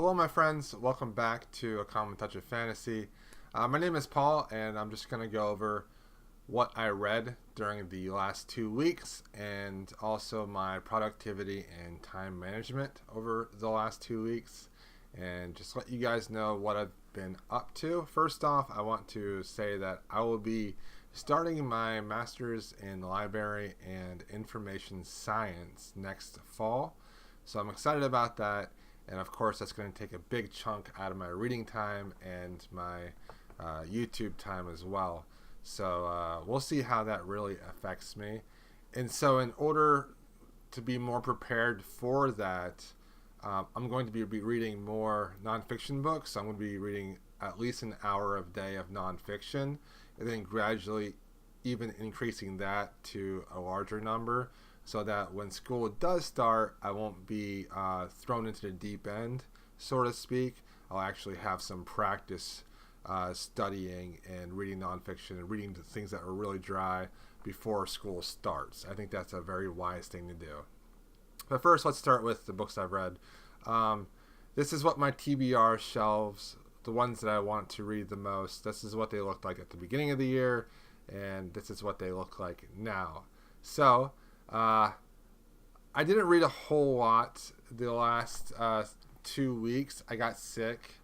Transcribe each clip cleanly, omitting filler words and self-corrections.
Hello, my friends. Welcome back to A Common Touch of Fantasy. My name is Paul, and I'm just going to go over what I read during the last 2 weeks and also my productivity and time management over the last 2 weeks, and just let you guys know what I've been up to. First off, I want to say that I will be starting my master's in library and information science next fall, so I'm excited about that. And of course, that's going to take a big chunk out of my reading time and my YouTube time as well. So we'll see how that really affects me. And so, in order to be more prepared for that, I'm going to be reading more nonfiction books. I'm going to be reading at least an hour a day of nonfiction, and then gradually even increasing that to a larger number, so that when school does start, I won't be thrown into the deep end, so to speak. I'll actually have some practice studying and reading nonfiction and reading the things that are really dry before school starts. I think that's a very wise thing to do. But first, let's start with the books I've read. This is what my TBR shelves, the ones that I want to read the most, this is what they looked like at the beginning of the year, and this is what they look like now. So, I didn't read a whole lot the last 2 weeks. I got sick,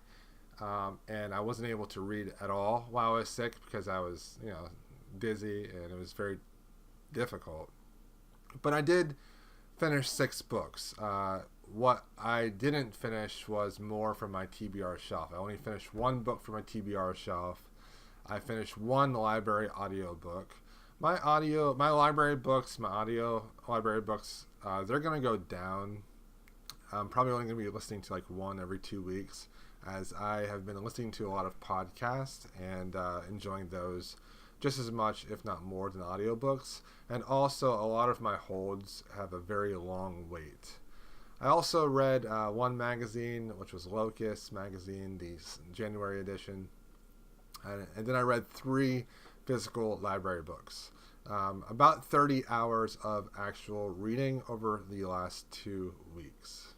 and I wasn't able to read at all while I was sick because I was, dizzy, and it was very difficult. But I did finish 6 books. What I didn't finish was more from my TBR shelf. I only finished 1 book from my TBR shelf. I finished 1 library audiobook. My audio library books, they're going to go down. I'm probably only going to be listening to like 1 every 2 weeks, as I have been listening to a lot of podcasts and enjoying those just as much, if not more, than audiobooks. And also, a lot of my holds have a very long wait. I also read 1 magazine, which was Locust Magazine, the January edition. And then I read 3 physical library books. About 30 hours of actual reading over the last 2 weeks.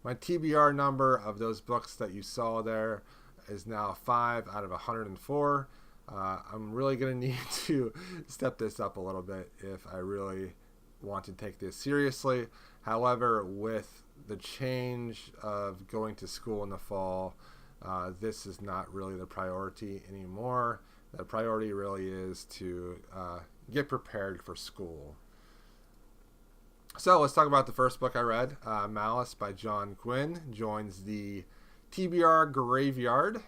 My TBR number of those books that you saw there is now 5 out of 104. I'm really going to need to step this up a little bit if I really want to take this seriously. However, with the change of going to school in the fall, this is not really the priority anymore. The priority really is to get prepared for school. So let's talk about the first book I read. Malice by John Gwynne joins the TBR graveyard,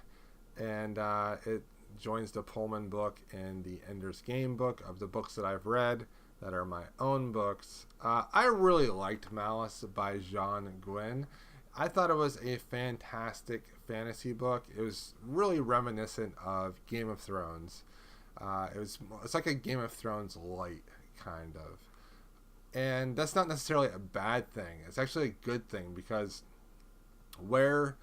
and it joins the Pullman book and the Ender's Game book of the books that I've read that are my own books. I really liked Malice by John Gwynne. I thought it was a fantastic fantasy book. It was really reminiscent of Game of Thrones. It's like a Game of Thrones light, kind of. And that's not necessarily a bad thing. It's actually a good thing, because where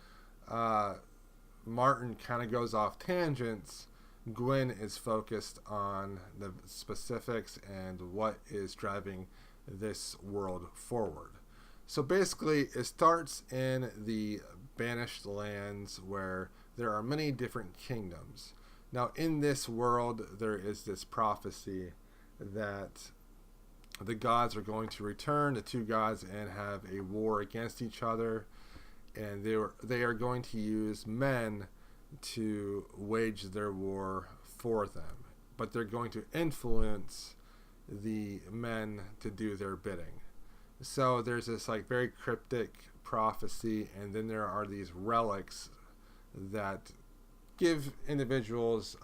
Martin kind of goes off tangents, Gwynne is focused on the specifics and what is driving this world forward. So basically, it starts in the Banished Lands, where there are many different kingdoms. Now, in this world, there is this prophecy that the gods are going to return, the 2 gods, and have a war against each other, and they are going to use men to wage their war for them, but they're going to influence the men to do their bidding. So there's this like very cryptic prophecy, and then there are these relics that give individuals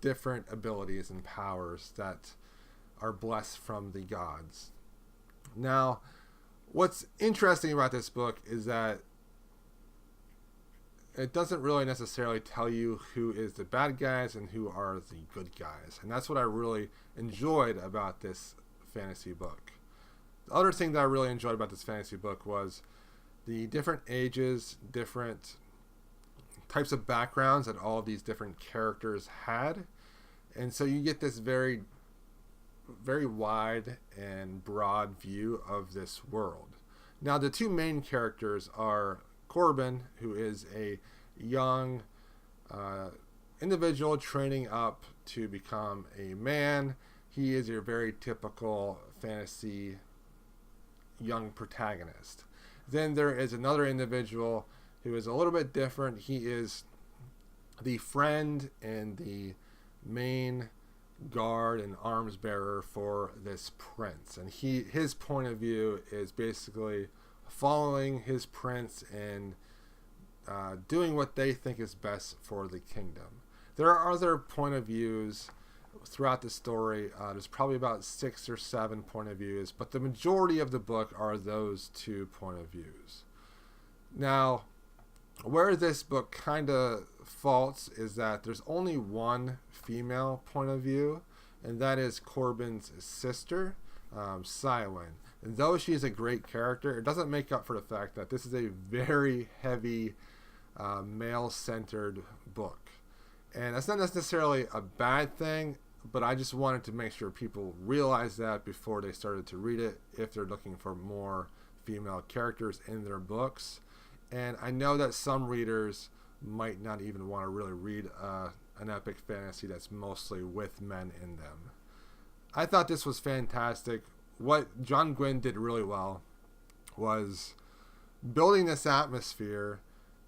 different abilities and powers that are blessed from the gods. Now, what's interesting about this book is that it doesn't really necessarily tell you who is the bad guys and who are the good guys. And that's what I really enjoyed about this fantasy book. The other thing that I really enjoyed about this fantasy book was the different ages, different types of backgrounds that all of these different characters had. And so you get this very, very wide and broad view of this world. Now, the two main characters are Corbin, who is a young individual training up to become a man. He is your very typical fantasy young protagonist. Then there is another individual who is a little bit different. He is the friend and the main guard and arms bearer for this prince, and his point of view is basically following his prince and doing what they think is best for the kingdom. There are other point of views throughout the story. There's probably about 6 or 7 point of views, but the majority of the book are those 2 point of views. Now, where this book kind of faults is that there's only one female point of view, and that is Corbin's sister, Cywin. And though she's a great character, it doesn't make up for the fact that this is a very heavy male-centered book. And that's not necessarily a bad thing, but I just wanted to make sure people realize that before they started to read it, if they're looking for more female characters in their books. And I know that some readers might not even want to really read an epic fantasy that's mostly with men in them. I thought this was fantastic. What John Gwynne did really well was building this atmosphere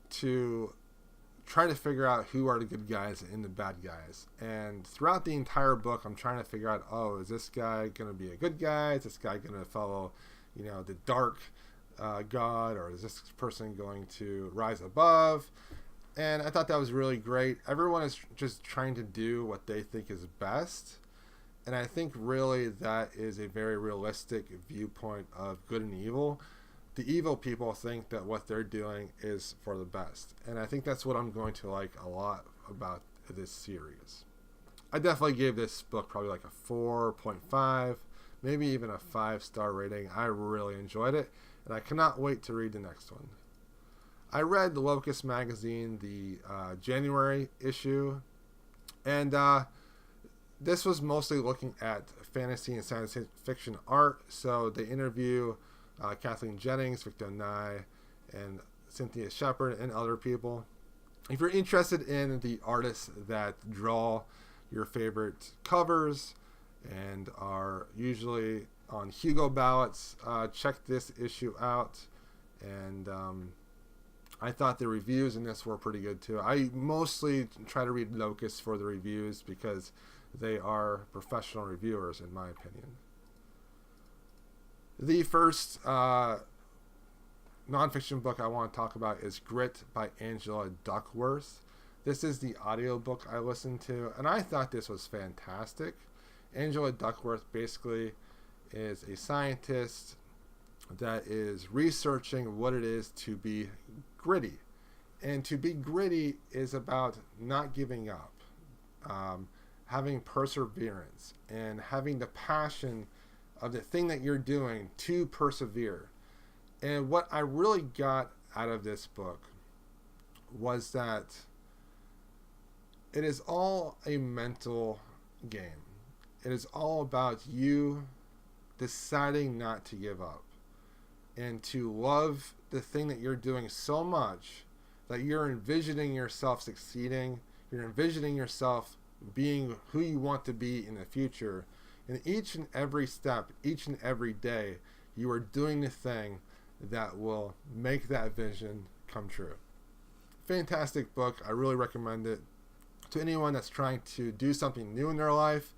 to try to figure out who are the good guys and the bad guys. And throughout the entire book, I'm trying to figure out, is this guy going to be a good guy? Is this guy going to follow, the dark god, or is this person going to rise above? And I thought that was really great. Everyone is just trying to do what they think is best. And I think really that is a very realistic viewpoint of good and evil. The evil people think that what they're doing is for the best. And I think that's what I'm going to like a lot about this series. I definitely gave this book probably like a 4.5, maybe even a 5-star rating. I really enjoyed it, and I cannot wait to read the next one. I read the Locust magazine, the January issue, and this was mostly looking at fantasy and science fiction art. So they interview Kathleen Jennings, Victor Nye, and Cynthia Shepard, and other people. If you're interested in the artists that draw your favorite covers and are usually on Hugo ballots, check this issue out. And I thought the reviews in this were pretty good too. I mostly try to read Locust for the reviews because they are professional reviewers, in my opinion. The first nonfiction book I want to talk about is Grit by Angela Duckworth. This is the audiobook I listened to, and I thought this was fantastic. Angela Duckworth basically is a scientist that is researching what it is to be gritty. And to be gritty is about not giving up, having perseverance, and having the passion of the thing that you're doing to persevere. And what I really got out of this book was that it is all a mental game. It is all about you deciding not to give up and to love the thing that you're doing so much that you're envisioning yourself succeeding. You're envisioning yourself being who you want to be in the future. And each and every step, each and every day, you are doing the thing that will make that vision come true. Fantastic book. I really recommend it to anyone that's trying to do something new in their life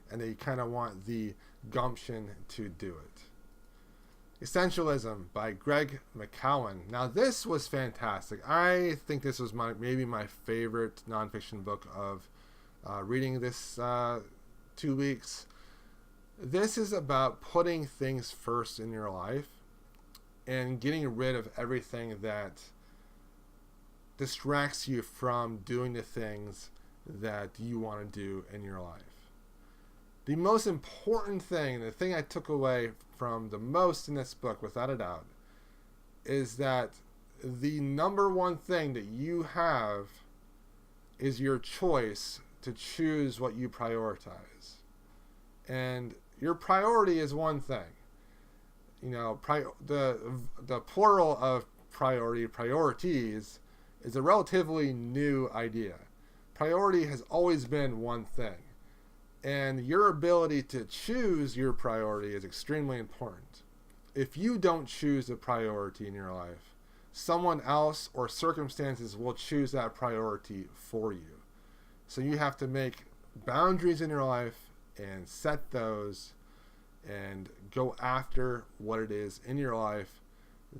and they kind of want the gumption to do it. Essentialism by Greg McKeown. Now this was fantastic. I think this was maybe my favorite nonfiction book of reading this 2 weeks. This is about putting things first in your life and getting rid of everything that distracts you from doing the things that you want to do in your life. The most important thing, the thing I took away from the most in this book, without a doubt, is that the number one thing that you have is your choice to choose what you prioritize. And your priority is one thing. the plural of priorities is a relatively new idea. Priority has always been one thing, and your ability to choose your priority is extremely important. If you don't choose a priority in your life, someone else or circumstances will choose that priority for you. So you have to make boundaries in your life and set those and go after what it is in your life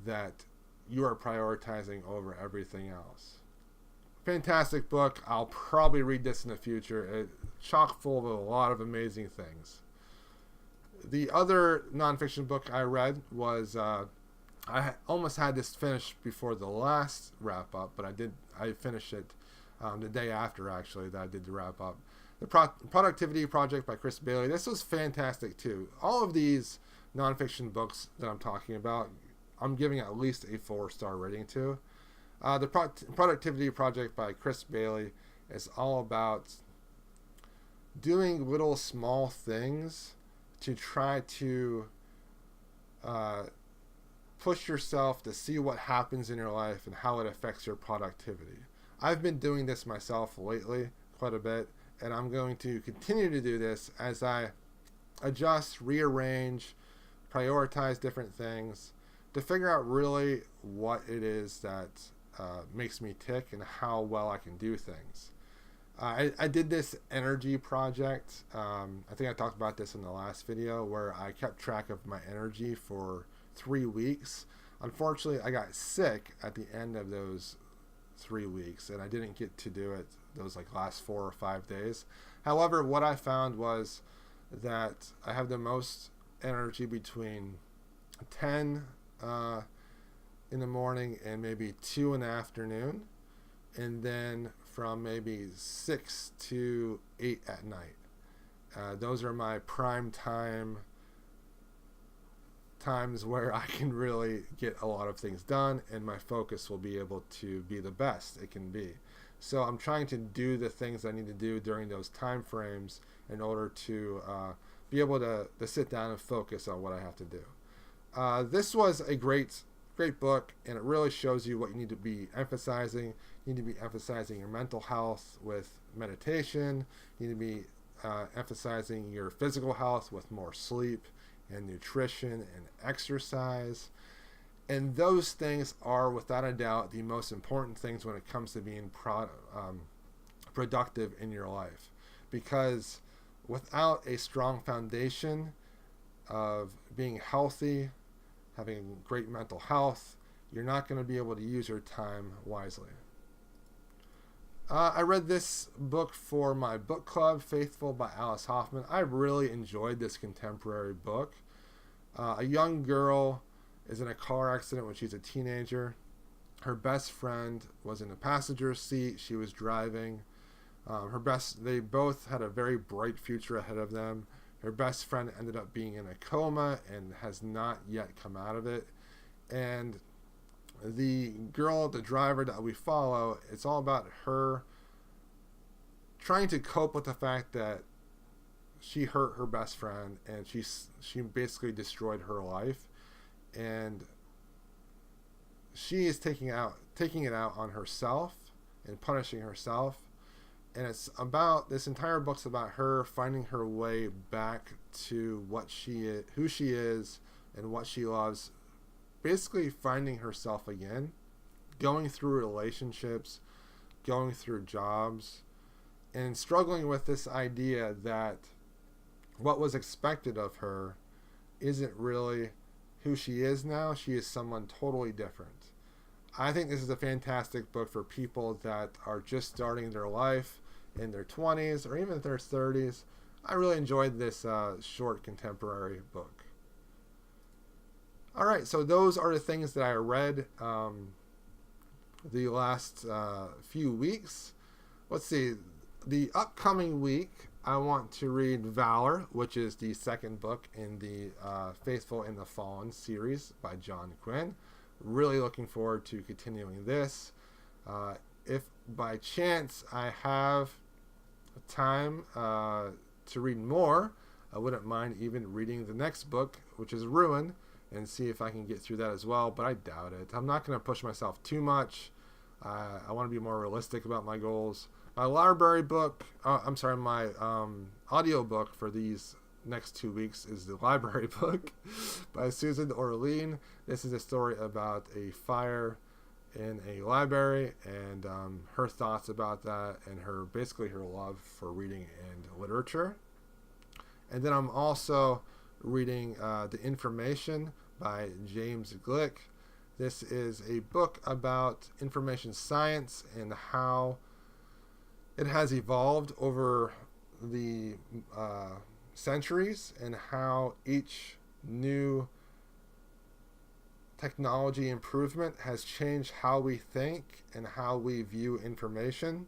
that you are prioritizing over everything else. Fantastic book. I'll probably read this in the future. It's chock full of a lot of amazing things. The other nonfiction book I read was I almost had this finished before the last wrap up, but I finished it the day after, actually, that I did the wrap up. The Productivity Project by Chris Bailey. This was fantastic too. All of these nonfiction books that I'm talking about, I'm giving at least a 4-star rating to. The Productivity Project by Chris Bailey is all about doing little small things to try to push yourself to see what happens in your life and how it affects your productivity. I've been doing this myself lately quite a bit, and I'm going to continue to do this as I adjust, rearrange, prioritize different things to figure out really what it is that makes me tick and how well I can do things. I did this energy project. I think I talked about this in the last video, where I kept track of my energy for 3 weeks. Unfortunately, I got sick at the end of those 3 weeks, and I didn't get to do it those last 4 or 5 days. However, what I found was that I have the most energy between 10 in the morning and maybe 2 in the afternoon, and then from maybe 6 to 8 at night. Those are my prime times where I can really get a lot of things done, and my focus will be able to be the best it can be. So I'm trying to do the things I need to do during those time frames in order to be able to sit down and focus on what I have to do. This was a great book, and it really shows you what you need to be emphasizing. You need to be emphasizing your mental health with meditation. You need to be emphasizing your physical health with more sleep and nutrition and exercise. And those things are, without a doubt, the most important things when it comes to being productive in your life. Because without a strong foundation of being healthy, having great mental health, you're not going to be able to use your time wisely. I read this book for my book club, Faithful by Alice Hoffman. I really enjoyed this contemporary book. A young girl is in a car accident when she's a teenager. Her best friend was in the passenger seat. She was driving. They both had a very bright future ahead of them. Her best friend ended up being in a coma and has not yet come out of it. And the girl, the driver that we follow, it's all about her trying to cope with the fact that she hurt her best friend, and she basically destroyed her life, and she is taking it out on herself and punishing herself. And it's about, this entire book's about her finding her way back to what she is, who she is, and what she loves. Basically finding herself again, going through relationships, going through jobs, and struggling with this idea that what was expected of her isn't really who she is now. She is someone totally different. I think this is a fantastic book for people that are just starting their life in their 20s or even their 30s. I really enjoyed this short contemporary book. All right, so those are the things that I read the last few weeks. Let's see. The upcoming week, I want to read Valor, which is the second book in the Faithful and the Fallen series by John Quinn. Really looking forward to continuing this. If by chance I have time to read more, I wouldn't mind even reading the next book, which is Ruin. and see if I can get through that as well, but I doubt it. I'm not going to push myself too much. I want to be more realistic about my goals. My library book, my audio book for these next 2 weeks is the library book by Susan Orlean. This is a story about a fire in a library and her thoughts about that and her love for reading and literature. And then I'm also reading The Information by James Glick. This is a book about information science and how it has evolved over the centuries and how each new technology improvement has changed how we think and how we view information.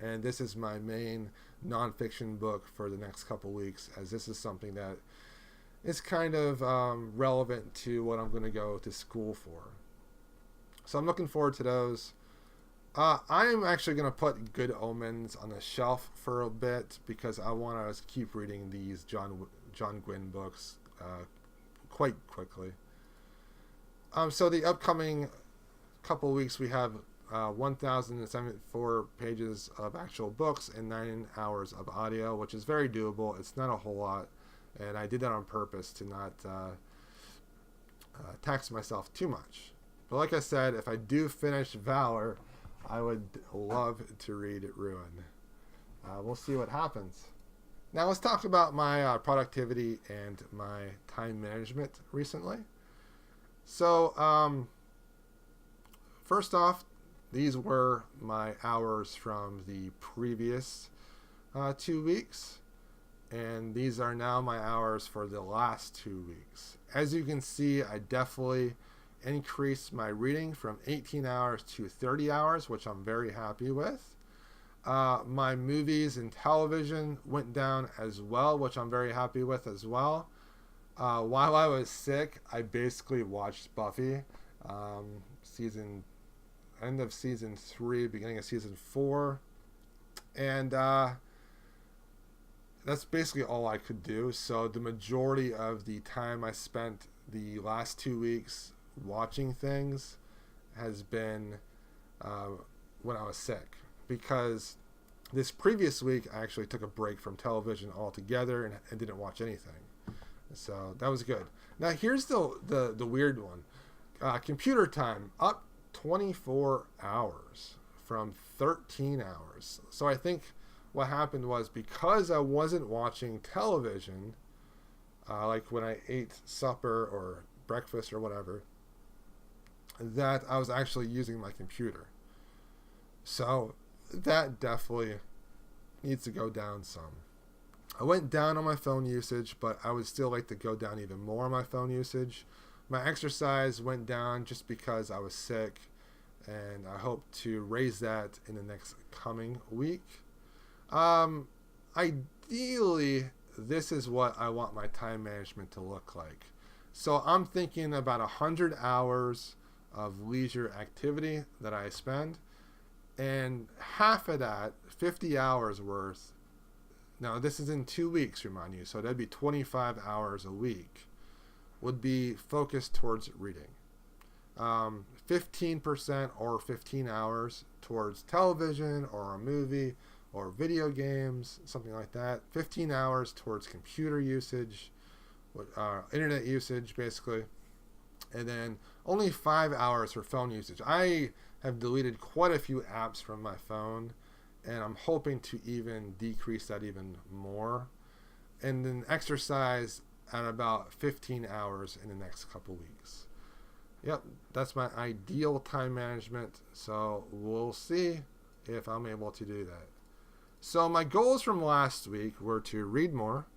And this is my main nonfiction book for the next couple weeks, as this is something that is kind of relevant to what I'm going to go to school for. So I'm looking forward to those. I'm actually going to put Good Omens on the shelf for a bit because I want to keep reading these John Gwynne books quite quickly. So the upcoming couple weeks we have 1,074 pages of actual books and 9 hours of audio, which is very doable. It's not a whole lot, and I did that on purpose to not tax myself too much. But like I said, if I do finish Valor, I would love to read Ruin. We'll see what happens. Now let's talk about my productivity and my time management recently. So first off, these were my hours from the previous 2 weeks, and these are now my hours for the last 2 weeks. As you can see, I definitely increased my reading from 18 hours to 30 hours, which I'm very happy with. My movies and television went down as well, which I'm very happy with as well. While I was sick, I basically watched Buffy, end of season 3, beginning of season 4, and that's basically all I could do. So the majority of the time I spent the last 2 weeks watching things has been when I was sick, because this previous week I actually took a break from television altogether and didn't watch anything. So that was good. Now here's the weird one. Computer time up 24 hours from 13 hours. So I think what happened was, because I wasn't watching television, like when I ate supper or breakfast or whatever, that I was actually using my computer. So that definitely needs to go down some. I went down on my phone usage, but I would still like to go down even more on my phone usage. My exercise went down just because I was sick, and I hope to raise that in the next coming week. Ideally, this is what I want my time management to look like. So I'm thinking about 100 hours of leisure activity that I spend, and half of that, 50 hours worth. Now this is in 2 weeks, remind you, so that'd be 25 hours a week, would be focused towards reading. 15% or 15 hours towards television or a movie or video games, something like that. 15 hours towards computer usage, internet usage basically, and then only 5 hours for phone usage. I have deleted quite a few apps from my phone, and I'm hoping to even decrease that even more. And then exercise at about 15 hours in the next couple weeks. Yep, that's my ideal time management, so we'll see if I'm able to do that. So my goals from last week were to read more,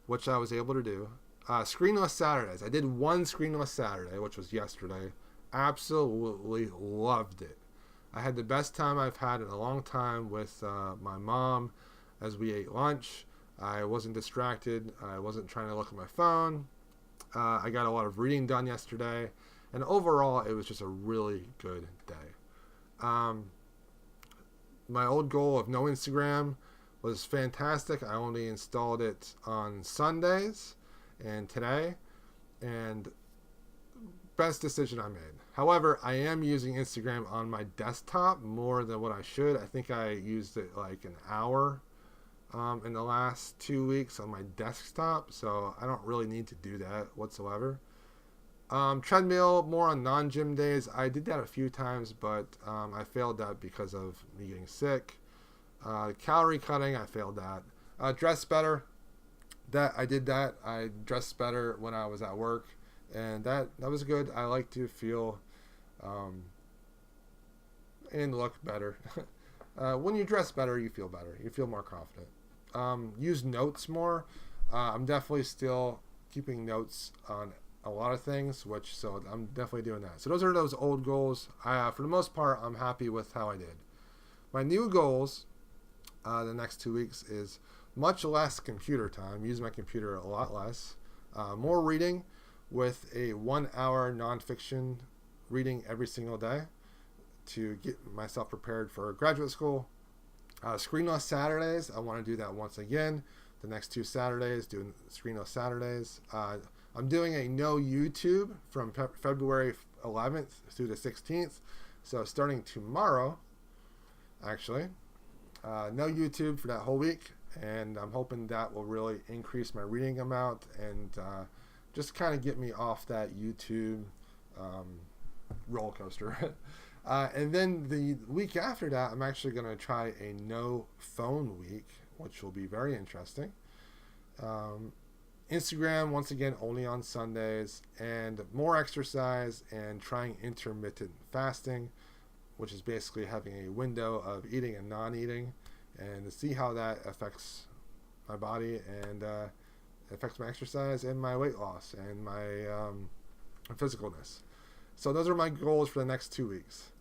which I was able to do. Screenless Saturdays. I did one Screenless Saturday, which was yesterday. Absolutely loved it. I had the best time I've had in a long time with my mom as we ate lunch. I wasn't distracted. I wasn't trying to look at my phone. I got a lot of reading done yesterday. And overall, it was just a really good day. My old goal of no Instagram was fantastic. I only installed it on Sundays and today. And best decision I made. However, I am using Instagram on my desktop more than what I should. I think I used it like an hour in the last 2 weeks on my desktop, so I don't really need to do that whatsoever. Treadmill more on non-gym days. I did that a few times, but I failed that because of me getting sick. Calorie cutting, I failed that. Dress better. That I did that. I dressed better when I was at work, and that was good. I like to feel and look better. When you dress better, you feel better. You feel more confident. Use notes more. I'm definitely still keeping notes on a lot of things, so I'm definitely doing that. So those are those old goals. For the most part, I'm happy with how I did. My new goals the next 2 weeks is much less computer time. Use my computer a lot less. More reading with a 1 hour nonfiction reading every single day to get myself prepared for graduate school. Screenless Saturdays. I want to do that once again. The next 2 Saturdays, doing Screenless Saturdays. I'm doing a no YouTube from February 11th through the 16th. So starting tomorrow, actually, no YouTube for that whole week. And I'm hoping that will really increase my reading amount and just kind of get me off that YouTube roller coaster. And then the week after that, I'm actually going to try a no phone week, which will be very interesting. Instagram, once again, only on Sundays, and more exercise and trying intermittent fasting, which is basically having a window of eating and non-eating, and to see how that affects my body and affects my exercise and my weight loss and my physicalness. So those are my goals for the next 2 weeks.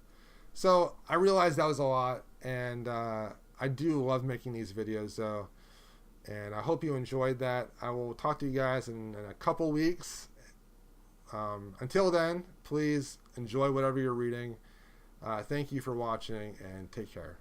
So I realized that was a lot, and I do love making these videos, though. And I hope you enjoyed that. I will talk to you guys in a couple weeks. Until then, please enjoy whatever you're reading. Thank you for watching, and take care.